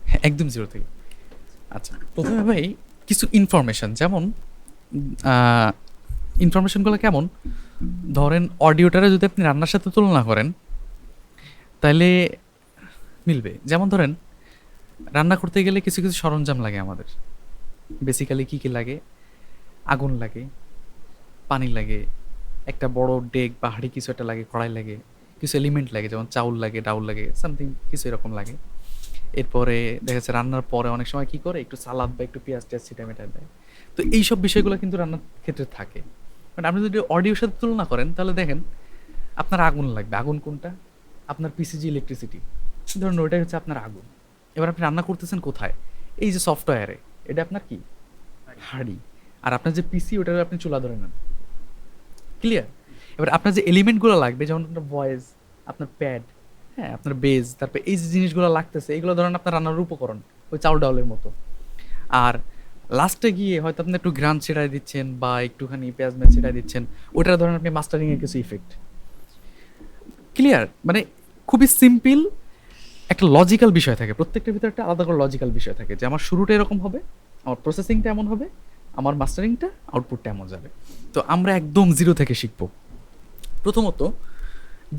হ্যাঁ, একদম জিরো থেকে। আচ্ছা, প্রথমে ভাই কিছু ইনফরমেশন, যেমন ইনফরমেশনগুলো কেমন, ধরেন অডিওটারে যদি আপনি রান্নার সাথে তুলনা করেন তাহলে মিলবে। যেমন ধরেন রান্না করতে গেলে কিছু কিছু সরঞ্জাম লাগে আমাদের। বেসিক্যালি কী কী লাগে? আগুন লাগে, পানি লাগে, একটা বড় ডেক বা হাঁড়ি কিছু একটা লাগে, কড়াই লাগে, কিছু এলিমেন্ট লাগে, যেমন চাউল লাগে, ডাউল লাগে, সামথিং কিছু এরকম লাগে। এরপরে দেখা যাচ্ছে রান্নার পরে অনেক সময় কী করে, একটু সালাদ বা একটু পেঁয়াজ টেয়াজ ছিটা মেটা দেয়। তো এইসব বিষয়গুলো কিন্তু রান্নার ক্ষেত্রে থাকে। বাট আপনি যদি অডিওর সাথে তুলনা করেন তাহলে দেখেন আপনার আগুন লাগবে। আগুন কোনটা? আপনার পিসিজি ইলেকট্রিসিটি, ধরুন ওইটাই হচ্ছে আপনার আগুন। এবার আপনি রান্না করতেছেন কোথায়? এই যে সফটওয়্যারে, এটা আপনার কি? হাঁড়ি। আর আপনার যে পিসি, ওটার আপনি চুলা ধরে নেন। ক্লিয়ার? এবার আপনার যে এলিমেন্টগুলো লাগবে, যেমন আপনার ভয়েস, আপনার প্যাড, হ্যাঁ, আপনার বেজ, তারপর এই যে জিনিসগুলো লাগতেছে, এগুলো ধরেন আপনার রান্নার উপকরণ, ওই চাউল ডাউলের মতো। আর লাস্টে গিয়ে হয়তো আপনি একটু ঘ্রাণ ছেড়াই দিচ্ছেন বা একটুখানি পেঁয়াজ ম্যাচ ছেড়াই দিচ্ছেন, ওটা ধরেন আপনি মাস্টারিংয়ের কিছু ইফেক্ট। ক্লিয়ার? মানে খুবই সিম্পল একটা লজিক্যাল বিষয় থাকে, প্রত্যেকটার ভিতরে একটা আলাদা করে লজিক্যাল বিষয় থাকে, যে আমার শুরুটা এরকম হবে, আমার প্রসেসিংটা এমন হবে, আমার মাস্টারিংটা, আউটপুটটা এমন যাবে। তো আমরা একদম জিরো থেকে শিখবো। প্রথমত,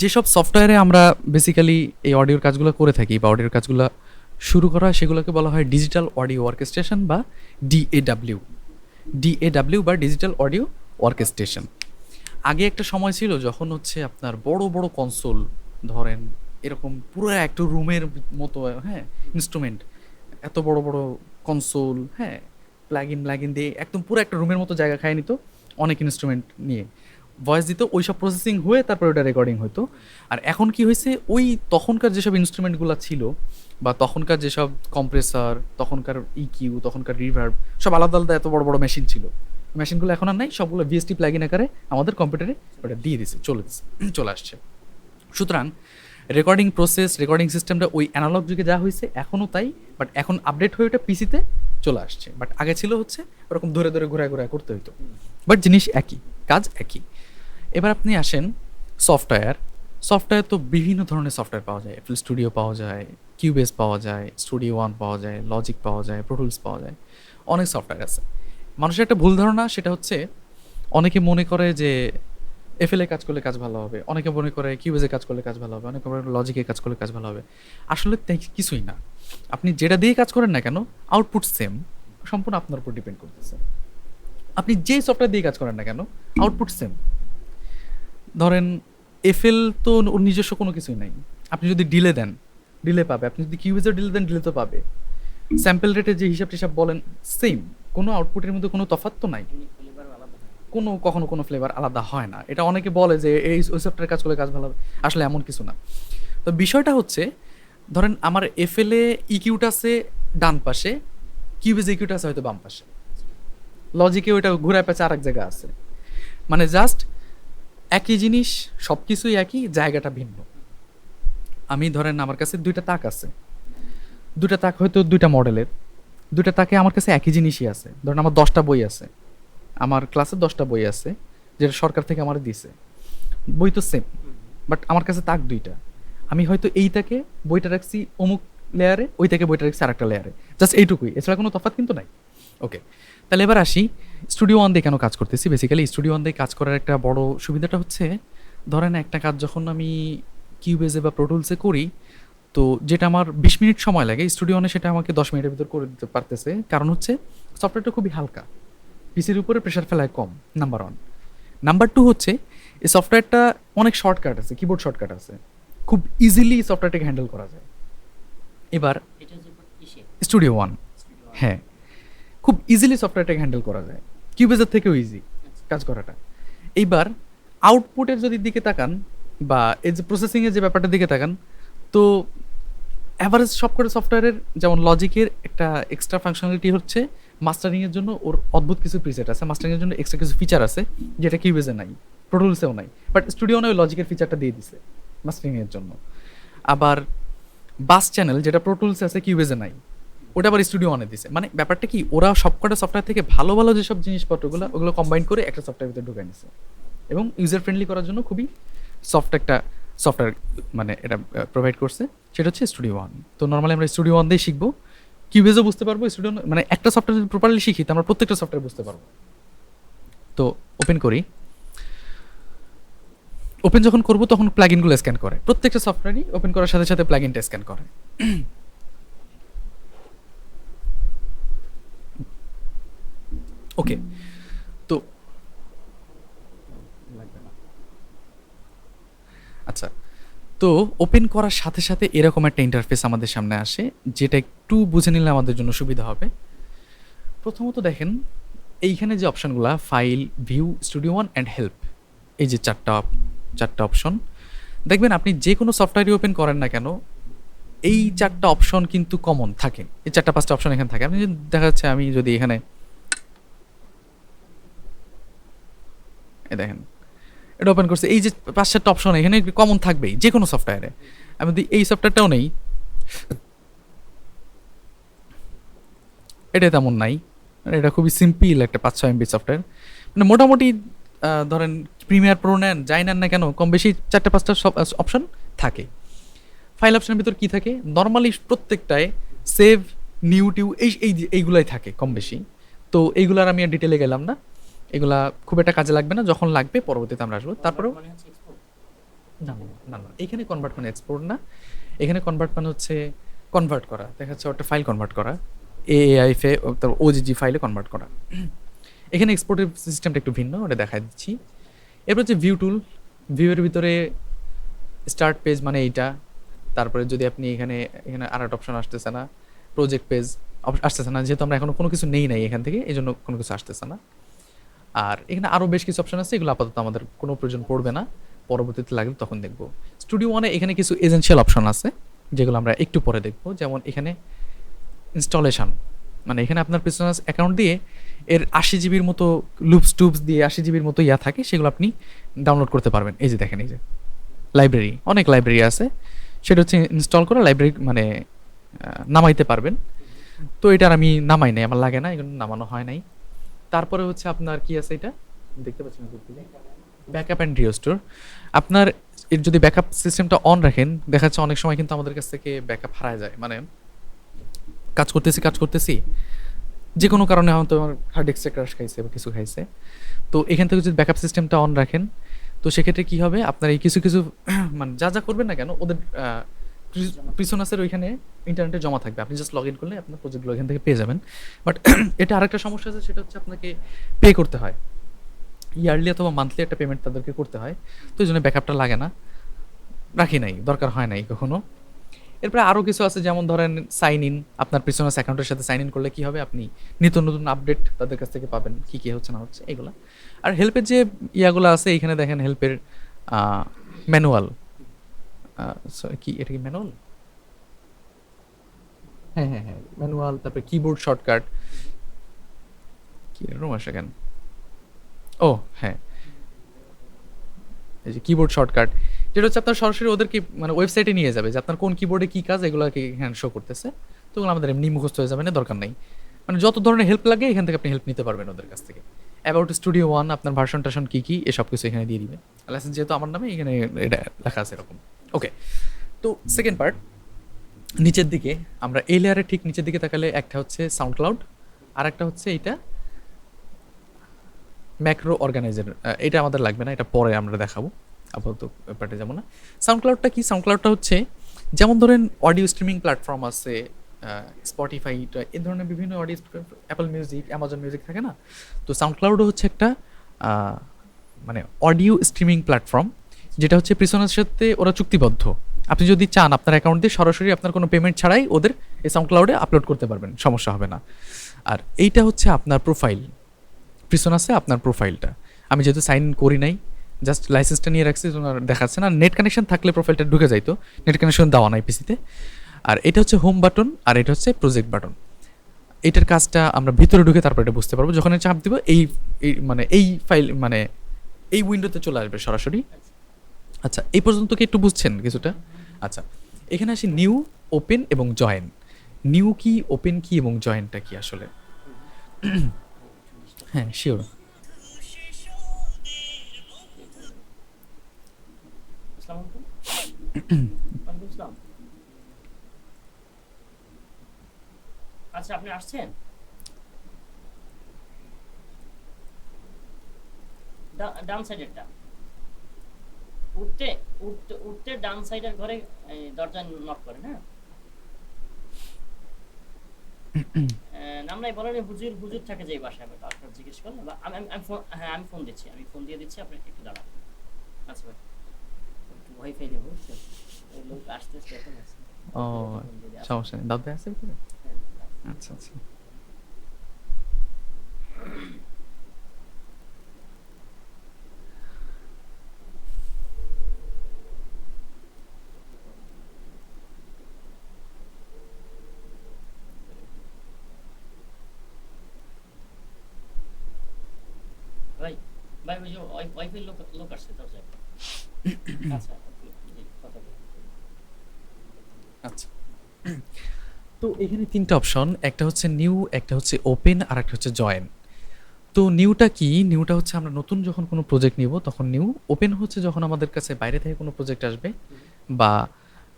যেসব সফটওয়্যারে আমরা বেসিক্যালি এই অডিওর কাজগুলো করে থাকি বা অডিওর কাজগুলো শুরু করা হয়, সেগুলোকে বলা হয় ডিজিটাল অডিও অর্কেস্ট্রেশন বা ডিএডাব্লিউ। ডিএডাব্লিউ বা ডিজিটাল অডিও অর্কেস্ট্রেশন। আগে একটা সময় ছিল যখন হচ্ছে আপনার বড় বড় কনসোল, ধরেন এরকম পুরো একটা রুমের মতো, হ্যাঁ, ইনস্ট্রুমেন্ট, এত বড় বড় কনসোল, হ্যাঁ, প্লাগ ইন দিয়ে একদম পুরো একটা রুমের মতো জায়গা খায় নিত, অনেক ইনস্ট্রুমেন্ট নিয়ে ভয়েস দিত, ওই সব প্রসেসিং হয়ে তারপর ওটা রেকর্ডিং হতো। আর এখন কি হয়েছে, ওই তখনকার যেসব ইনস্ট্রুমেন্টগুলো ছিল বা তখনকার যেসব কম্প্রেসার, তখনকার ইকিউ, তখনকার রিভার্ব, সব আলাদা আলাদা এত বড় বড় মেশিন ছিল। মেশিনগুলো এখন আর নাই, সবগুলো ভিএসটি প্লাগইন আকারে আমাদের কম্পিউটারে ওটা দিয়ে দিছে, চলে আসছে। সুতরাং রেকর্ডিং প্রসেস, রেকর্ডিং সিস্টেমটা ওই অ্যানালগ যুগে যা হয়েছে এখনও তাই, বাট এখন আপডেট হয়ে ওটা পিসিতে চলে আসছে। বাট আগে ছিল হচ্ছে ওরকম ধরে ধরে ঘোরায় ঘোরায় করতে হতো, বাট জিনিস একই, কাজ একই। এবার আপনি আসেন সফটওয়্যার। সফটওয়্যার তো বিভিন্ন ধরনের সফটওয়্যার পাওয়া যায়, এফএল স্টুডিও পাওয়া যায়, কিউবেস পাওয়া যায়, স্টুডিও ওয়ান পাওয়া যায়, লজিক পাওয়া যায়, প্রোটুলস পাওয়া যায়, অনেক সফটওয়্যার আছে। মানুষের একটা ভুল ধারণা, সেটা হচ্ছে অনেকে মনে করে যে এফএল এ কাজ করলে কাজ ভালো হবে, অনেকে মনে করে কিউবেজে কাজ করলে কাজ ভালো হবে, অনেকে মনে করে লজিকে কাজ করলে কাজ ভালো হবে। আসলে তাই কিছুই না। আপনি যেটা দিয়ে কাজ করেন না কেন, আউটপুট সেম, সম্পূর্ণ আপনার উপর ডিপেন্ড করতেছে। আপনি যে সফটওয়্যার দিয়ে কাজ করেন না কেন, আউটপুট সেম। ধরেন এফএল তো ওর নিজস্ব কোনো কিছুই নাই। আপনি যদি ডিলে দেন, ডিলে পাবে। আপনি যদি কিউবেজের ডিলে দেন, ডিলে তো পাবে। স্যাম্পল রেটের যে হিসাব টিসাব বলেন, সেম। কোনো আউটপুটের মধ্যে কোনো তফাৎ তো নাই। কোনো কখনো কোনো ফ্লেভার আলাদা হয় না। এটা অনেকে বলে যে এই ওই সফটওয়্যার কাজ করলে কাজ ভালো হবে, আসলে এমন কিছু না। তো বিষয়টা হচ্ছে, ধরেন আমার এফএল এ ইকিউটা আছে ডান পাশে, কিউবেজ ইকিউটা আছে হয়তো বাম পাশে, লজিকে ওইটা ঘুরায় পেঁচে আর এক জায়গা আছে। মানে জাস্ট একই জিনিস, সব কিছুই একই, জায়গাটা ভিন্ন। আমি ধরেন আমার কাছে দুইটা তাক আছে, দুইটা তাক হয়তো দুইটা মডেলের, দুইটা তাকে আমার কাছে একই জিনিসই আছে। ধরেন আমার 10টা বই আছে, আমার ক্লাসে 10টা বই আছে, যেটা সরকার থেকে আমার দিছে। বই তো সেম, বাট আমার কাছে তাক দুইটা। আমি হয়তো এইটাকে বইটা রাখছি অমুক লেয়ারে, ওইটাকে বইটা রাখছি আরেকটা লেয়ারে, জাস্ট এইটুকুই, এছাড়া কোনো তফাৎ কিন্তু নাই। ওকে, তাহলে এবার আসি স্টুডিও ওয়ান দিয়ে কেন কাজ করতেছি। বেসিক্যালি স্টুডিও ওয়ান দিয়ে কাজ করার একটা বড় সুবিধাটা হচ্ছে, ধরেন একটা কাজ যখন আমি কিউবেজে বা প্রোটুলসে করি, তো যেটা আমার 20 মিনিট সময় লাগে, স্টুডিও ওয়ানে সেটা আমাকে 10 মিনিটের ভিতর করে দিতে পারতেছে। কারণ হচ্ছে সফটওয়্যারটা খুবই হালকা, পিসির উপরে প্রেশার ফেলায় কম, নাম্বার ওয়ান। নাম্বার টু হচ্ছে এই সফটওয়্যারটা অনেক শর্টকাট আছে, কিবোর্ড শর্টকাট আছে, খুব ইজিলি সফটওয়্যারটাকে হ্যান্ডেল করা যায়। এবার স্টুডিও ওয়ান, হ্যাঁ, খুব ইজিলি সফটওয়্যারটাকে হ্যান্ডেল করা যায়, কিউবেজের থেকেও ইজি কাজ করাটা। এইবার আউটপুটের যদি দিকে তাকান বা এই যে প্রসেসিংয়ের যে ব্যাপারটার দিকে তাকান, তো অ্যাভারেজ সবকটা সফটওয়্যারের, যেমন লজিকের একটা এক্সট্রা ফাংশনালিটি হচ্ছে মাস্টারিংয়ের জন্য ওর অদ্ভুত কিছু প্রিসেট আছে, মাস্টারিংয়ের জন্য এক্সট্রা কিছু ফিচার আছে যেটা কিউবেজে নাই, প্রোটুলসেও নাই, বাট স্টুডিও ওই লজিকের ফিচারটা দিয়ে দিছে মাস্টারিংয়ের জন্য। আবার বাস চ্যানেল যেটা প্রোটুলসে আছে, কিউবেজে নাই, ওটা আবার স্টুডিও অনে দিছে। মানে ব্যাপারটা কি, ওরা সবকটা সফটওয়্যার থেকে ভালো ভালো যেসব জিনিসপত্রগুলো, ওগুলো কম্বাইন করে একটা সফটওয়্যার ভিতরে ঢুকে নিছে এবং ইউজার ফ্রেন্ডলি করার জন্য খুবই সফট একটা সফটওয়্যার মানে এটা প্রোভাইড করছে, সেটা হচ্ছে স্টুডিও ওয়ান। তো নর্মালি আমরা স্টুডিও ওয়ান দিয়ে শিখবো, কিউবেজও বুঝতে পারবো, স্টুডিও মানে একটা সফটওয়্যার যদি প্রপারলি শিখি তো আমরা প্রত্যেকটা সফটওয়্যার বুঝতে পারবো। তো ওপেন করি, ওপেন যখন করবো তখন প্লাগইনগুলো স্ক্যান করে, প্রত্যেকটা সফটওয়্যারই ওপেন করার সাথে সাথে প্লাগইনটা স্ক্যান করে। ওকে, তো আচ্ছা, তো ওপেন করার সাথে সাথে এরকম একটা ইন্টারফেস আমাদের সামনে আসে, যেটা একটু বুঝে নিলে আমাদের জন্য সুবিধা হবে। প্রথমত দেখেন এইখানে যে অপশনগুলা, file, view, studio one and help, এই যে চারটা অপশন, দেখবেন আপনি যে কোনো সফটওয়্যারই ওপেন করেন না কেন এই চারটা অপশন কিন্তু কমন থাকে, এই চারটা পাঁচটা অপশন এখানে থাকে। আপনি যদি দেখা যাচ্ছে আমি যদি এখানে দেখেন এটা ওপেন করছে, এই যে পাঁচ সাতটা অপশন এখানে কমন থাকবেই যে কোনো সফটওয়্যারে। আমি যদি এই সফটওয়্যারটাও নেই, এটা তেমন নাই, মানে এটা খুবই সিম্পল একটা 5-6 MB সফটওয়্যার। মানে মোটামুটি ধরেন প্রিমিয়ার প্রো নেন যাই নেন না কেন কম বেশি চারটে পাঁচটা সব অপশন থাকে। ফাইল অপশনের ভিতর কি থাকে, নর্মালি প্রত্যেকটায় সেভ, নিউ টিউ এইগুলাই থাকে কম বেশি। তো এইগুলার আমি আর ডিটেলে গেলাম না, এগুলা খুব একটা কাজে লাগবে না, যখন লাগবে পরবর্তীতে আমরা আসবো। তারপরেও না না না, এখানে কনভার্ট মানে এক্সপোর্ট না, এখানে কনভার্ট মানে হচ্ছে কনভার্ট করা, দেখা যাচ্ছে একটা ফাইল কনভার্ট করা, এআইফে তারপর ওজিজি ফাইলে কনভার্ট করা। এখানে এক্সপোর্টের সিস্টেমটা একটু ভিন্ন, ওটা দেখাই দিচ্ছি। এরপর হচ্ছে ভিউ টুল, ভিউয়ের ভিতরে স্টার্ট পেজ মানে এইটা, তারপরে যদি আপনি এখানে এখানে আর একটা অপশন আসতেছে না, প্রজেক্ট পেজ আসতেছে না, যেহেতু আমরা এখনো কোনো কিছু নেই নাই এখান থেকে, এই জন্য কোনো কিছু আসতেছে না। আর এখানে আরও বেশ কিছু অপশন আছে, এগুলো আপাতত আমাদের কোনো প্রয়োজন পড়বে না, পরবর্তীতে লাগলে তখন দেখবো। স্টুডিও ওয়ানে এখানে কিছু এজেন্সিয়াল অপশন আছে যেগুলো আমরা একটু পরে দেখবো, যেমন এখানে ইনস্টলেশন, মানে এখানে আপনার প্রিসনাস অ্যাকাউন্ট দিয়ে এর 80 জিবির মতো টুপস দিয়ে 80 জিবির মতো ইয়া থাকে, সেগুলো আপনি ডাউনলোড করতে পারবেন। এই যে দেখেন, এই যে লাইব্রেরি, অনেক লাইব্রেরি আছে, সেটা হচ্ছে ইনস্টল করে লাইব্রেরি মানে নামাইতে পারবেন। তো এটার আমি নামাই নাই, আমার লাগে না, এগুলো নামানো হয় নাই। তারপরে হচ্ছে আপনার কি আছে, এটা দেখতে পাচ্ছেন ব্যাকআপ অ্যান্ড রিস্টোর। আপনার এর যদি ব্যাকআপ সিস্টেমটা অন রাখেন, দেখা যাচ্ছে অনেক সময় কিন্তু আমাদের কাছ থেকে ব্যাকআপ হারায় যায়, মানে কাজ করতেছি যে কোনো কারণে হয়তো আমার হার্ড ডিস্কে ক্র্যাশ খাইছে বা কিছু খাইছে, তো এখান থেকে যদি ব্যাকআপ সিস্টেমটা অন রাখেন, তো সেক্ষেত্রে কি হবে, আপনার এই কিছু কিছু মানে যা যা করবেন না কেন ওদের প্রিসোনাসের ওইখানে ইন্টারনেটে জমা থাকবে, আপনি জাস্ট লগ ইন করলে আপনার প্রজেক্টগুলো এখান থেকে পেয়ে যাবেন। বাট এটা আরেকটা সমস্যা আছে, সেটা হচ্ছে আপনাকে পে করতে হয়, ইয়ারলি অথবা মান্থলি একটা পেমেন্ট তাদেরকে করতে হয়, তো এই জন্য ব্যাকআপটা লাগে না, রাখি নাই, দরকার হয় নাই কখনো। এরপরে আরও কিছু আছে, যেমন ধরেন সাইন ইন, আপনার প্রিসোনাস অ্যাকাউন্টের সাথে সাইন ইন করলে কী হবে, আপনি নিত্য নতুন আপডেট তাদের কাছ থেকে পাবেন, কী কী হচ্ছে না হচ্ছে এগুলো। আর হেল্পের যে ইয়াগুলো আছে, এইখানে দেখেন হেল্পের ম্যানুয়াল, কি এটা কি ম্যানুয়াল, হ্যাঁ হ্যাঁ হ্যাঁ ম্যানুয়াল, তারপরে কিবোর্ড শর্টকাট, কি রুম আসে কেন, ও হ্যাঁ, এই যে কিবোর্ড শর্টকাট, যেটা হচ্ছে আপনার সরাসরি ওদেরকে মানে ওয়েবসাইটে নিয়ে যাবে যে আপনার কোন কিবোর্ডে কী কাজ, এগুলো এখানে শো করতেছে। তো ওগুলো আমাদের এমনি মুখস্থ হয়ে যাবে না, দরকার নেই। মানে যত ধরনের হেল্প লাগে এখান থেকে আপনি হেল্প নিতে পারবেন ওদের কাছ থেকে। অ্যাবাউট স্টুডিও ওয়ান, আপনার ভার্সন টার্সন কী কী এসব কিছু এখানে দিয়ে দিবে, লাইসেন্স যেহেতু আমার নামে এখানে এটা লেখা আছে এরকম। ওকে, তো সেকেন্ড পার্ট, নিচের দিকে আমরা এই লেয়ারের ঠিক নিচের দিকে তাকালে একটা হচ্ছে সাউন্ড ক্লাউড, আর একটা হচ্ছে এইটা ম্যাক্রো অর্গানাইজার, এটা আমাদের লাগবে না, এটা পরে আমরা দেখাবো, আপাতত ব্যাপারটা যেমন না। সাউন্ড ক্লাউডটা কি, সাউন্ড ক্লাউডটা হচ্ছে যেমন ধরেন অডিও স্ট্রিমিং প্ল্যাটফর্ম আছে, স্পটিফাই, এই ধরনের বিভিন্ন audio, Apple music, Amazon music থাকে না, তো সাউন্ড ক্লাউডও হচ্ছে একটা মানে অডিও স্ট্রিমিং প্ল্যাটফর্ম, যেটা হচ্ছে প্রিসনের সাথে ওরা চুক্তিবদ্ধ। আপনি যদি চান আপনার অ্যাকাউন্ট দিয়ে সরাসরি আপনার কোনো পেমেন্ট ছাড়াই ওদের এই সাউন্ড ক্লাউডে আপলোড করতে পারবেন, সমস্যা হবে না। আর এইটা হচ্ছে আপনার প্রোফাইল, প্রিসোনাসে আপনার প্রোফাইলটা, আমি যেহেতু সাইন করি নাই, জাস্ট লাইসেন্সটা নিয়ে রাখছি, দেখাচ্ছে না, নেট কানেকশন থাকলে প্রোফাইলটা ঢুকে যাইতো, নেট কানেকশন দেওয়া নাই পিসিতে। আর এটা হচ্ছে হোম বাটন, আর এটা হচ্ছে প্রজেক্ট বাটন। এটার কাজটা আমরা ভিতরে ঢুকে তারপর এটা বুঝতে পারবো, যখন চাপ দিব এই মানে এই ফাইল মানে এই উইন্ডোতে চলে আসবে সরাসরি। আচ্ছা, এই পর্যন্ত কি একটু বুঝছেন কিছুটা? আচ্ছা, এখানে আসি নিউ, ওপেন এবং জয়েন। নিউ কি, ওপেন কি এবং জয়েনটা কি আসলে? হ্যাঁ শিওর। ওয়ালাইকুম আসসালাম। আচ্ছা, আপনি আসছেন? ডান সাইডেরটা। উঠতে উঠতে ডান সাইডের ঘরে দরজা নক করেন, হ্যাঁ? নাম নাই বলেন, হুজুর হুজুর থাকে যে এই বাসায়, আপনার জিজ্ঞেস করলেন বা হ্যাঁ, আমি ফোন দিচ্ছি, আমি ফোন দিয়ে দিচ্ছি, আপনি একটু দাঁড়ান। আচ্ছা ভাই, একটু ওয়াইফাই নেবো, বুঝছেন? ওই লোক আসতেছে এখন, আসছে। ও, লোকে ফোন দিয়ে দিয়ে আসতে। সমস্যা নেই, দাঁত আছে ভিতরে। হ্যাঁ, আচ্ছা আচ্ছা। ভাই ভাই, ওই যে ওয়াইফাই লোক লোক আসছে দরজায়। আচ্ছা, জি, কথা বলুন। আচ্ছা, তো এখানে তিনটা অপশন, একটা হচ্ছে নিউ, একটা হচ্ছে ওপেন, আর একটা হচ্ছে জয়েন। তো নিউটা কি? নিউটা হচ্ছে আমরা নতুন যখন কোনো প্রজেক্ট নিব তখন নিউ। ওপেন হচ্ছে যখন আমাদের কাছে বাইরে থেকে কোনো প্রজেক্ট আসবে, হুম, বা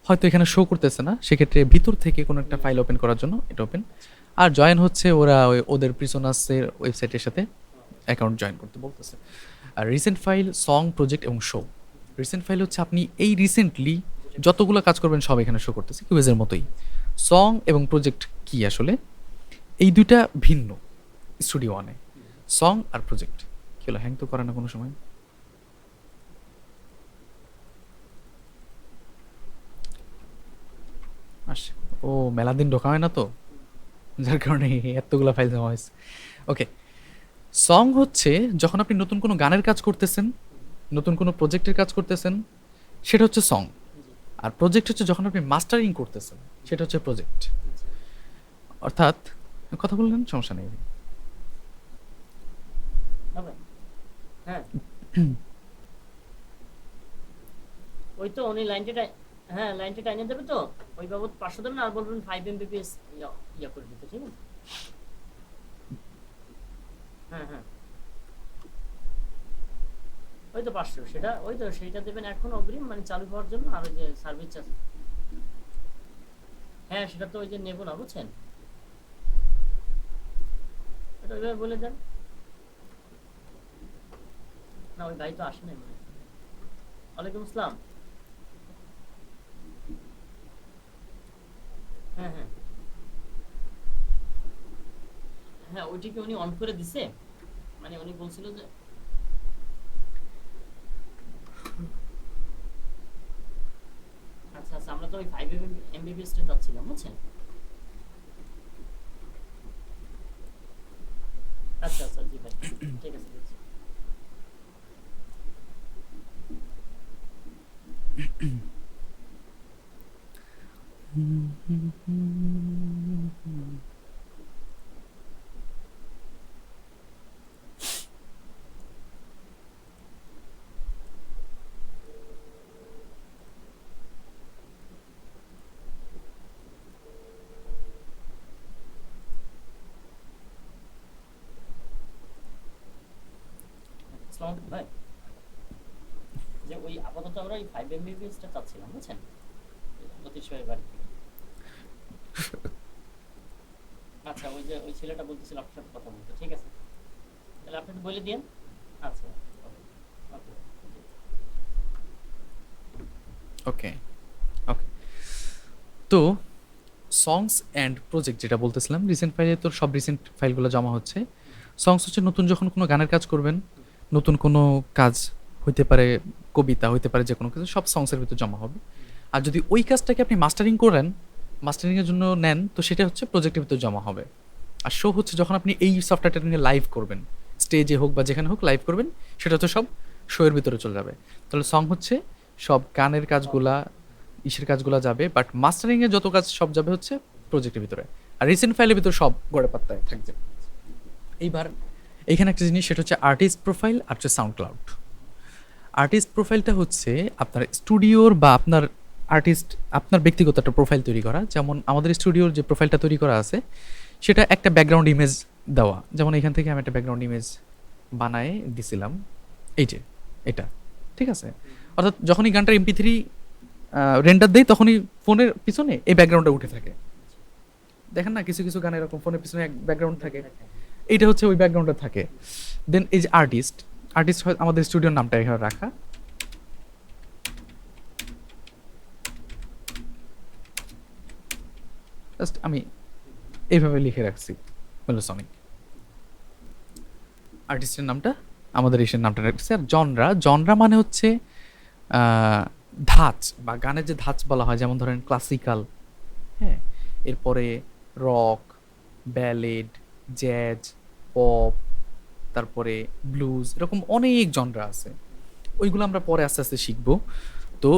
হয়তো এখানে শো করতেছে না, সেক্ষেত্রে ভিতর থেকে কোনো একটা হুম, ফাইল ওপেন করার জন্য এটা ওপেন। আচ্ছা। আর জয়েন হচ্ছে ওরা ওদের প্রিসোনাসের ওয়েবসাইটের সাথে অ্যাকাউন্ট জয়েন করতে বলতেছে। আর রিসেন্ট ফাইল, সং, প্রজেক্ট এবং শো। রিসেন্ট ফাইল হচ্ছে আপনি এই রিসেন্টলি যেটা করছেন। যতগুলো কাজ করবেন সব এখানে শো করতেছে কিউএজের মতোই। আচ্ছা। সং এবং প্রজেক্ট কি আসলে, এই দুইটা ভিন্ন স্টুডিও ওয়ানে। হুম, সং আর প্রজেক্ট কি হলো, হ্যাং তো করে না কোনো সময়? আসে। ও, মেলা দিন ঢোকা হয় না তো, হুম, যার কারণে এতগুলো ফাইল জমা হয়েছে। ওকে, সং হচ্ছে যখন আপনি নতুন কোনো গানের কাজ করতেছেন, হুম, নতুন কোনো প্রজেক্টের কাজ করতেছেন, সেটা হচ্ছে সং। জি, আর প্রজেক্ট হচ্ছে যখন আপনি মাস্টারিং করতেছেন, হুম, সেটা হচ্ছে প্রজেক্ট। আচ্ছা। অর্থাৎ, কথা বললেন, সমস্যা নেই। হবে? হ্যাঁ, ওই তো উনি হ্যাঁ, লাইনটা টাইনে দেবে তো। ওই বাবদ 500 দেবেন আর বলবেন 5 এমবিপিএস ইয়া করে দিতে, ঠিক আছে? হ্যাঁ, হ্যাঁ। ওই তো 500, সেটা ওই তো সেইটা দেবেন এখন অগ্রিম, মানে চালু হওয়ার জন্য, আর ওই যে সার্ভিস চার্জ। হ্যাঁ, সেটা তো ওই যে নেব না, বুঝছেন? এটা ওইভাবে বলে দেন। না, ওই ভাই তো আসে নাই মনে হয়। ওয়ালাইকুম আসসালাম। হ্যাঁ, হ্যাঁ। হ্যাঁ, ওইটিকে উনি অন করে দিছে। মানে উনি বলছিল যে আচ্ছা, আচ্ছা, আমরা তো ওই 5 এমবিপিএস টা চাচ্ছিলাম, বুঝছেন? আচ্ছা, আচ্ছা, জি ভাই। ঠিক আছে, দিচ্ছি। আসসালামু আলাইকুম ভাই। যে ওই আপাতত আমরা ওই 5 এমবিপিএস টা চাচ্ছিলাম, বুঝছেন? লতিফ ভাইয়ের বাড়ি থেকে। আচ্ছা, ওই যে ওই ছেলেটা বলতেছিল আপনার সাথে কথা বলতে, ঠিক আছে? তাহলে আপনি একটু বলে দিন। আচ্ছা, ওকে, ওকে, জি। ওকে ওকে, তো সংস অ্যান্ড প্রজেক্ট যেটা বলতেছিলাম, রিসেন্ট ফাইলে তো সব রিসেন্ট ফাইলগুলো জমা হচ্ছে। হুম, সংস হচ্ছে নতুন যখন কোনো গানের কাজ করবেন, হুম, নতুন কোনো কাজ হইতে পারে, কবিতা হইতে পারে, যে কোনো কিছু সব সংসের ভিতর জমা হবে। হুম, আর যদি ওই কাজটাকে আপনি মাস্টারিং করেন, মাস্টারিংয়ের জন্য নেন, তো সেটা হচ্ছে প্রজেক্টের ভিতর জমা হবে। আর শো হচ্ছে যখন আপনি এই সফটওয়্যারটা নিয়ে লাইভ করবেন, স্টেজে হোক বা যেখানে হোক লাইভ করবেন, সেটা হচ্ছে সব শোয়ের ভিতরে চলে যাবে। তাহলে সং হচ্ছে সব গানের ওকে, কাজগুলা, ইসের কাজগুলা যাবে, বাট মাস্টারিংয়ে যত কাজ সব যাবে হচ্ছে প্রজেক্টের ভিতরে। আর রিসেন্ট ফাইলের ভিতরে সব গড়ে পাত্তায় থাকবে। আচ্ছা, আচ্ছা। এইবার এখানে একটা জিনিস, সেটা হচ্ছে আর্টিস্ট প্রোফাইল আর হচ্ছে সাউন্ড ক্লাউড। আর্টিস্ট প্রোফাইলটা হচ্ছে আপনার স্টুডিওর বা আপনার আর্টিস্ট, আপনার ব্যক্তিগত একটা প্রোফাইল তৈরি করা। যেমন আমাদের স্টুডিওর যে প্রোফাইলটা তৈরি করা আছে, সেটা একটা ব্যাকগ্রাউন্ড ইমেজ দেওয়া। যেমন এখান থেকে আমি একটা ব্যাকগ্রাউন্ড ইমেজ বানায় দিছিলাম, এই যে এটা, ঠিক আছে? হুম, হুম, অর্থাৎ যখন এই গানটার MP3 রেন্ডার দেই তখনই ফোনের পিছনে এই ব্যাকগ্রাউন্ডটা উঠে থাকে। দেখেন না কিছু কিছু গানে এরকম ফোনের পিছনে এক ব্যাকগ্রাউন্ড থাকে, এইটা হচ্ছে ওই ব্যাকগ্রাউন্ডে থাকে। দেন এই যে আর্টিস্ট, আর্টিস্ট হয় আমাদের স্টুডিওর নামটা এখানে রাখা। জাস্ট আমি এইভাবে লিখে রাখছি মেলোসনিক, আর্টিস্টের নামটা আমাদের এসের নামটা রাখছি। আর জনরা, জনরা মানে হচ্ছে ধাঁচ বা গানের যে ধাঁচ বলা হয়, যেমন ধরেন ক্লাসিক্যাল, হ্যাঁ, এরপরে রক, ব্যালেড, জ্যাজ, পপ, তারপরে ব্লুজ, এরকম অনেক জনরা আছে। ওইগুলো আমরা পরে আস্তে আস্তে শিখবো। তো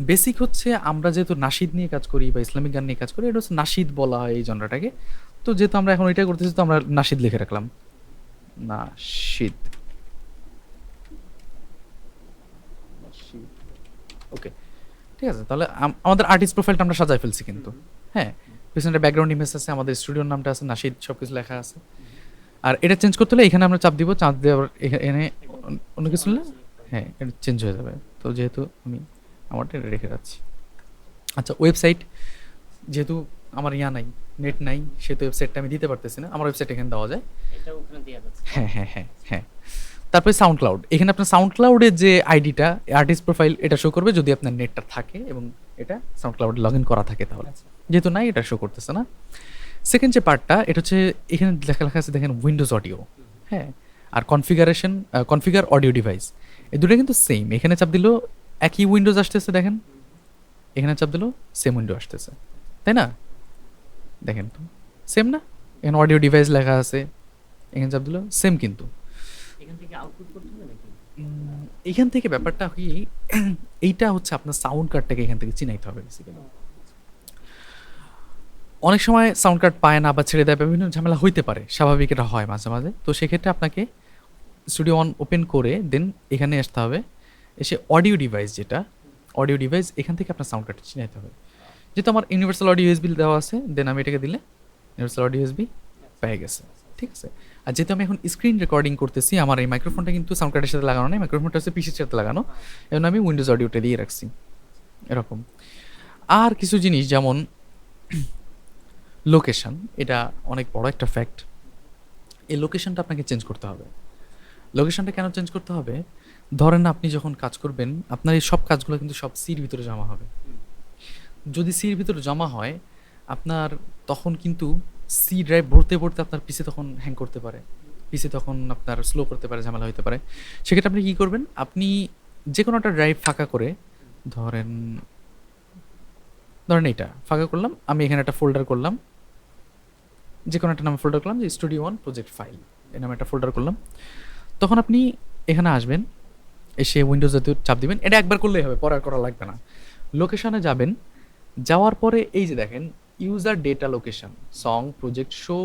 বেসিক হচ্ছে আমরা যেহেতু নাশিদ নিয়ে কাজ করি বা ইসলামিক গান নিয়ে কাজ করি, এটা হচ্ছে নাশিদ বলা হয় এই জনরাটাকে। তো যেহেতু আমরা এখন ওইটা করতেছি, তো আমরা নাশিদ লিখে রাখলাম, নাশিদ। ওকে, ঠিক আছে। তাহলে আমাদের আর্টিস্ট প্রোফাইলটা আমরা সাজায় ফেলছি কিন্তু, হ্যাঁ, পিছনে ব্যাকগ্রাউন্ড ইমেজ আছে, আমাদের স্টুডিওর নামটা আছে, নাশিদ, সব কিছু লেখা আছে। আর এটা চেঞ্জ করতে হলে এখানে আমরা চাপ দিব, চাপ দিয়ে আবার এখানে অন্য কিছু হলে হ্যাঁ এটা চেঞ্জ হয়ে যাবে। তো যেহেতু আমি আমারটা এটা রেখে যাচ্ছি। আচ্ছা, ওয়েবসাইট, যেহেতু আমার নাই, নেট নাই, সেহেতু ওয়েবসাইটটা আমি দিতে পারতেছি না, আমার ওয়েবসাইট এখানে দেওয়া যায়। এটা ওখানে দেয়া যাচ্ছে। হ্যাঁ হ্যাঁ হ্যাঁ হ্যাঁ। তারপরে সাউন্ড ক্লাউড, এখানে আপনার সাউন্ড ক্লাউডের যে আইডিটা, আর্টিস্ট প্রোফাইল, এটা শো করবে যদি আপনার নেটটা থাকে এবং এটা সাউন্ড ক্লাউডে লগ ইন করা থাকে তাহলে। যেহেতু নাই, এটা শো করতেছে না। সেকেন্ড যে পার্টটা, এটা হচ্ছে এখানে লেখা লেখা আছে দেখেন, উইন্ডোজ অডিও, হ্যাঁ, আর কনফিগারেশন, কনফিগার অডিও ডিভাইস, এই দুটো কিন্তু সেম। এখানে চাপ দিলেও একই উইন্ডোজ আসতেছে, দেখেন, এখানে চাপ দিলেও সেম উইন্ডো আসতেছে, তাই না? দেখেন তো সেম না? এখানে অডিও ডিভাইস লেখা আছে, এখানে চাপ দিলেও সেম কিন্তু। এখান থেকে আউটপুট করতে হবে নাকি? এখান থেকে ব্যাপারটা কি, এইটা হচ্ছে আপনার সাউন্ড কার্ডটাকে এখান থেকে চিনাইতে হবে বেসিক্যালি। অনেক সময় সাউন্ড কার্ড পায় না বা ছেড়ে দেয়, বিভিন্ন ঝামেলা হইতে পারে, স্বাভাবিক, এটা হয় মাঝে মাঝে। তো সেক্ষেত্রে আপনাকে স্টুডিও অন ওপেন করে দেন এখানে আসতে হবে, এসে অডিও ডিভাইস, যেটা অডিও ডিভাইস, এখান থেকে আপনার সাউন্ড কার্ডটা চিনাইতে হবে। যেহেতু আমার ইউনিভার্সাল অডিও ইউএসবি দেওয়া আছে, দেন আমি এটাকে দিলে ইউনিভার্সাল অডিও ইউএসবি পেয়ে গেছে, ঠিক আছে। আর যেহেতু আমি এখন স্ক্রিন রেকর্ডিং করতেছি, আমার এই মাইক্রোফোনটা কিন্তু সাউন্ড কার্ডের সাথে লাগানো নেই, মাইক্রোফোনটা হচ্ছে পিসির সাথে লাগানো, এবং আমি উইন্ডোজ অডিওটা দিয়ে রাখছি এরকম। আর কিছু জিনিস যেমন লোকেশন, এটা অনেক বড় একটা ফ্যাক্ট। এই লোকেশনটা আপনাকে চেঞ্জ করতে হবে। লোকেশনটা কেন চেঞ্জ করতে হবে? ধরেন আপনি যখন কাজ করবেন, আপনার এই সব কাজগুলো কিন্তু সব সির ভিতরে জমা হবে। যদি সির ভিতরে জমা হয় আপনার, তখন কিন্তু সি ড্রাইভ ভরতে ভরতে আপনার পিসি তখন হ্যাং করতে পারে, পিসি তখন আপনার স্লো করতে পারে, ঝামেলা হতে পারে। সেক্ষেত্রে আপনি কী করবেন, আপনি যে কোনো একটা ড্রাইভ ফাঁকা করে, ধরেন ধরেন এইটা ফাঁকা করলাম, আমি এখানে একটা ফোল্ডার করলাম, যে কোনো একটা নামে ফোল্ডার করলাম, যে স্টুডিও ওয়ান প্রজেক্ট ফাইল, এই নামে একটা ফোল্ডার করলাম। তখন আপনি এখানে আসবেন, এসে উইন্ডোজে চাপ দিবেন, এটা একবার করলেই হবে, পরে আর করা লাগবে না। লোকেশনে যাবেন, যাওয়ার পরে এই যে দেখেন user data location, song, project, show,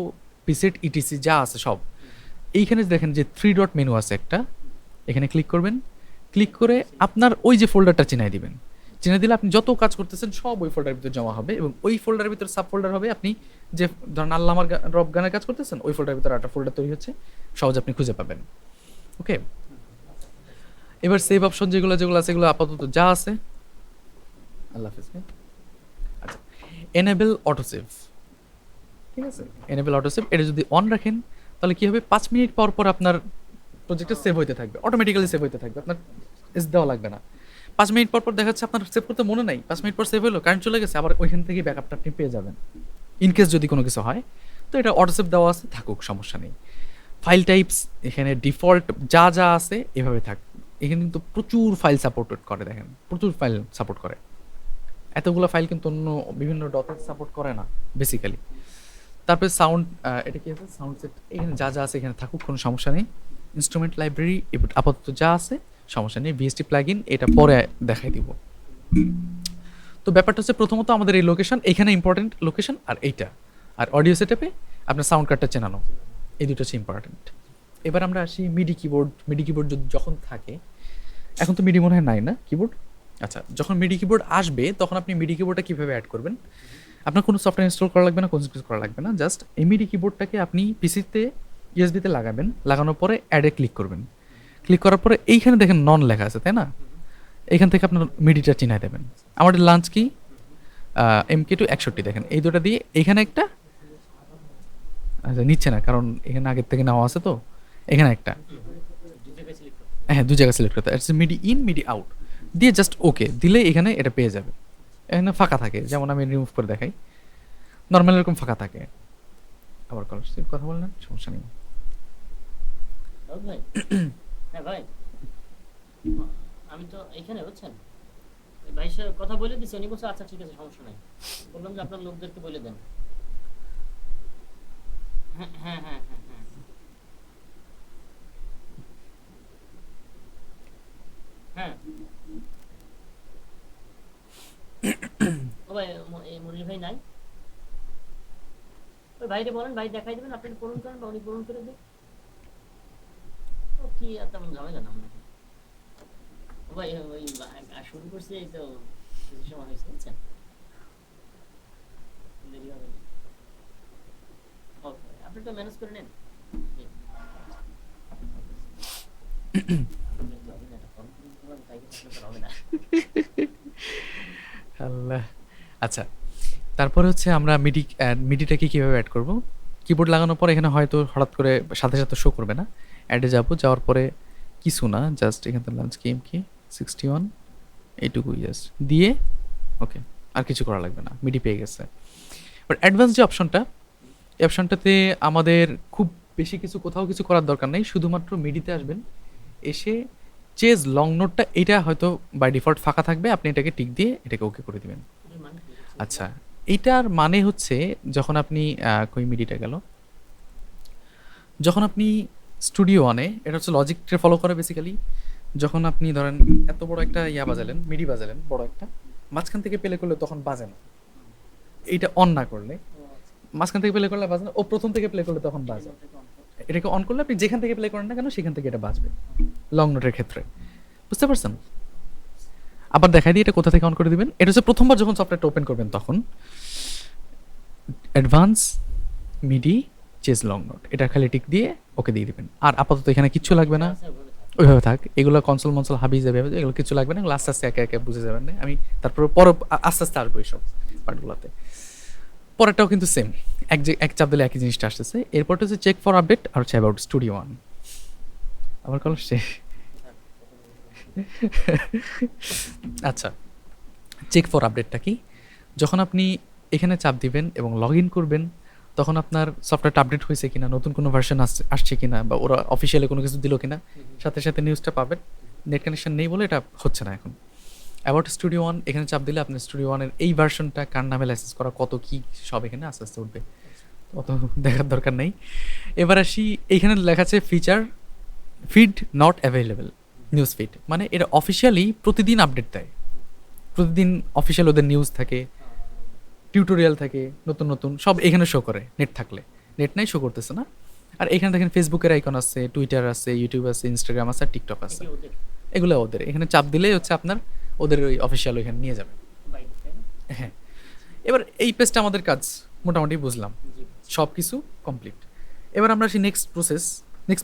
preset, etc যা আছে সব এইখানে দেখেন যে 3 ডট মেনু আছে একটা, এখানে ক্লিক করবেন। ক্লিক করে আপনার ওই যে ফোল্ডারটা চিনাই দিবেন, চিনে দিলে আপনি যত কাজ করতেছেন সব ওই ফোল্ডারের ভিতরে জমা হবে, এবং ওই ফোল্ডারের ভিতরে সাব ফোল্ডার হবে। আপনি যে ধরেন আল্লাহ আমার রব গানের কাজ করতেছেন, ওই ফোল্ডারের ভিতরে একটা ফোল্ডার তৈরি হচ্ছে, সহজে আপনি খুঁজে পাবেন। ওকে, এবার সেভ অপশন যেগুলো যেগুলো আছে, এগুলো আপাতত যা আছে, আল্লাহ হাফেজ। আচ্ছা, এনেবল অটো সেভ, ঠিক আছে, এনেবল অটো সেভ, এটা যদি অন রাখেন তাহলে কি হবে, 5 মিনিট পর পর আপনার প্রজেক্টে সেভ হইতে থাকবে, অটোমেটিক্যালি সেভ হইতে থাকবে, আপনার এস দেওয়া লাগবে না। 5 মিনিট পর পর দেখা যাচ্ছে আপনার সেভ করতে মনে নাই, 5 মিনিট পর সেভ হলো, কারেন্ট চলে গেছে, আবার ওইখান থেকে ব্যাকআপটা আপনি পেয়ে যাবেন ইনকেস যদি কোনো কিছু হয়। তো এটা অটো সেভ দেওয়া আছে, থাকুক, সমস্যা নেই। ফাইল টাইপস এখানে ডিফল্ট যা যা আছে এভাবে থাক। এখানে কিন্তু প্রচুর ফাইল সাপোর্টেড করে, দেখেন প্রচুর ফাইল সাপোর্ট করে, এতগুলো ফাইল কিন্তু অন্য বিভিন্ন ডটের সাপোর্ট করে না বেসিক্যালি। তারপরে সাউন্ড, এটা কি আছে, সাউন্ড সেট, এখানে যা যা আছে এখানে থাকুক, কোনো সমস্যা নেই। ইনস্ট্রুমেন্ট লাইব্রেরি আপাতত যা আছে সমস্যা নেই, ভিএসটি প্লাগইন এটা পরে দেখাই দিব। তো ব্যাপারটা হচ্ছে প্রথমত আমাদের এই লোকেশন, এখানে ইম্পর্টেন্ট লোকেশন, আর এইটা, আর অডিও সেটআপে আপনার সাউন্ড কার্ডটা চেনানো, এই দুটো হচ্ছে ইম্পর্টেন্ট। এবার আমরা আসি মিডি কিবোর্ড। মিডি কিবোর্ড যখন থাকে, এখন তো মিডি মনে হয় নাই না কিবোর্ড। আচ্ছা, যখন মিডি কিবোর্ড আসবে তখন আপনি মিডি কিবোর্ডটা কীভাবে অ্যাড করবেন? আপনার কোনো সফটওয়্যার ইনস্টল করা লাগবে না, কোনো কিছু করা লাগবে না, জাস্ট এই মিডি কিবোর্ডটাকে আপনি পিসিতে ইউএসবিতে লাগাবেন, লাগানোর পরে অ্যাডে ক্লিক করবেন। ক্লিক করার পরে এইখানে দেখেন নন লেখা আছে, তাই না? এখান থেকে আপনার মিডিটা চিনাই দেবেন। আমাদের লাঞ্চ কি MK2 61 দেখেন, এই দুটো দিয়ে এখানে একটা, আচ্ছা নিচ্ছে না কারণ এখানে আগের থেকে নেওয়া আছে তো, এখানে একটা, দুই জায়গায় সিলেক্ট করতে হ্যাঁ 2 জায়গা সিলেক্ট করতে হয়, মিডি ইন মিডি আউট দিয়ে জাস্ট ওকে দিলে এখানে এটা পেয়ে যাবে। এখানে ফাঁকা থাকে, যেমন আমি রিমুভ করে দেখাই, নর্মাল এরকম ফাঁকা থাকে। আবার কথা বললেন, সমস্যা নেই। দাউদ ভাই হ্যাঁ ভাই, আমি তো এখানে বুঝছেন ভাইয়ের সাথে কথা বলে দিছি, উনি বলছে আচ্ছা ঠিক আছে সমস্যা নাই। বললাম যে আপনার লোকদেরকে বলে দেন। হ্যাঁ হ্যাঁ হ্যাঁ হ্যাঁ হ্যাঁ হ্যাঁ। ও ভাই এই মনির ভাই নাই, ওই ভাইরে বলেন, ভাই দেখাই দেবেন, আপনি পূরণ করেন বা উনি পূরণ করে দেন। ও কি আর তেমন ঝামেলা না আপনাকে। ও ভাই ওই শুরু করছি এই তো কিছু সময় হয়েছে বুঝছেন, দেরি হবে না। ওকে আপনি তো ম্যানেজ করে নেন। জি। আল্লাহ। আচ্ছা, তারপরে হচ্ছে আমরা মিডিটাকে কীভাবে অ্যাড করব। কিবোর্ড লাগানোর পর এখানে হয়তো হঠাৎ করে সাথে সাথে শো করবে না, অ্যাডে যাবো, যাওয়ার পরে কিছু না, জাস্ট এখান থেকে লাঞ্চ গেম কি 61 এইটুকুই জাস্ট দিয়ে ওকে, আর কিছু করা লাগবে না, মিডি পেয়ে গেছে। বাট অ্যাডভান্স যে অপশনটা, এই অপশনটাতে আমাদের খুব বেশি কিছু কোথাও কিছু করার দরকার নেই, শুধুমাত্র মিডিতে আসবেন, এসে চেজ লং নোটটা এটা হয়তো বাই ডিফল্ট ফাঁকা থাকবে, আপনি এটাকে টিক দিয়ে এটাকে ওকে করে দিবেন। আচ্ছা, এইটার মানে হচ্ছে যখন আপনি কই মিডিটা গেল, যখন আপনি স্টুডিও ওয়ানে, এটা হচ্ছে লজিকটা ফলো করে বেসিক্যালি, যখন আপনি ধরেন এত বড় একটা বাজালেন, মিডি বাজালেন বড় একটা, মাঝখান থেকে প্লে করলে তখন বাজে না, এইটা অন না করলে, মাঝখান থেকে প্লে করলে বাজে না, ও প্রথম থেকে প্লে করলে তখন বাজে। এটাকে অন করলে আপনি যেখান থেকে প্লে করেন না কেন সেখান থেকে এটা বাজবে লং নোটের ক্ষেত্রে, বুঝতে পারছেন? আবার দেখাই দিই এটা কোথা থেকে অন করে দিবেন। এটা হচ্ছে প্রথমবার যখন সফটওয়্যারটা ওপেন করবেন তখন অ্যাডভান্স মিডি চেজ লং নোট, এটা খালি টিক দিয়ে ওকে দিয়ে দিবেন। আর আপাতত এখানে কিচ্ছু লাগবে না, ওইভাবে থাক। এগুলো কনসোল মনসোল হাবি যাবে, এগুলো কিছু লাগবে না, এগুলো আস্তে আস্তে একে একে বুঝে যাবেন না, আমি তারপরে আস্তে আস্তে আসবো এইসব পার্টগুলোতে। পরেরটাও কিন্তু সেম, এক চাপ দিলে একই জিনিসটা আসতেছে। এরপরটা হচ্ছে চেক ফর আপডেট আর হচ্ছে অ্যাবাউট স্টুডিও ওয়ান। আমার কল শেষ। আচ্ছা, চেক ফর আপডেটটা কি, যখন আপনি এখানে চাপ দিবেন এবং লগ ইন করবেন, তখন আপনার সফটওয়্যারটা আপডেট হয়েছে কিনা, নতুন কোনো ভার্সন আসছে কিনা, বা ওরা অফিসিয়ালি কোনো কিছু দিল কিনা, সাথে সাথে নিউজটা পাবেন। নেট কানেকশন নেই বলে এটা হচ্ছে না এখন। অ্যাবাউট স্টুডিও ওয়ান এখানে চাপ দিলে আপনার স্টুডিও ওয়ানের এই ভার্সনটা কার নামে লাইসেন্স করা, কত কি সব এখানে আস্তে আস্তে উঠবে, অত দেখার দরকার নেই। এবার আসি, এইখানে লেখা আছে feed not available news feed, মানে এটা অফিসিয়ালি প্রতিদিন আপডেট দেয়, প্রতিদিন অফিসিয়াল ওদের নিউজ থাকে, টিউটোরিয়াল থাকে, নতুন নতুন সব এখানে শো করে, নেট থাকলে। নেট নাই, শো করতেছে না। আর এখানে দেখেন ফেসবুকের আইকন আছে, টুইটার আছে, ইউটিউব আছে, ইনস্টাগ্রাম আছে, আর টিকটক আছে, এগুলো ওদের। এখানে চাপ দিলেই হচ্ছে আপনার ওদের ওই অফিসিয়াল ওইখানে নিয়ে যাবে। হ্যাঁ, এবার এই পেজটা আমাদের কাজ মোটামুটি বুঝলাম, সব কিছু কমপ্লিট। এবার আমরা আসি নেক্সট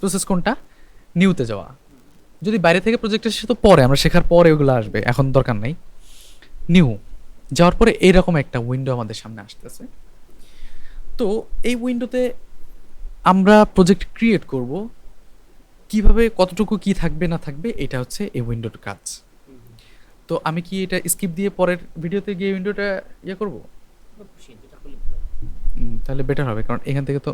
প্রসেস কোনটা, নিউতে যাওয়া। যদি বাইরে থেকে প্রজেক্ট আসে তো পরে আমরা শেখার পরে ওগুলো আসবে, এখন দরকার নাই। নিউ যাওয়ার পরে এইরকম একটা উইন্ডো আমাদের সামনে আসতেছে। তো এই উইন্ডোতে আমরা প্রজেক্ট ক্রিয়েট করব, কিভাবে কতটুকু কি থাকবে না থাকবে, এটা হচ্ছে এই উইন্ডোর কাজ। তো আমি কি এটা স্কিপ দিয়ে পরের ভিডিওতে গিয়ে উইন্ডোটা করব? তাহলে বেটার হবে, কারণ এখান থেকে তো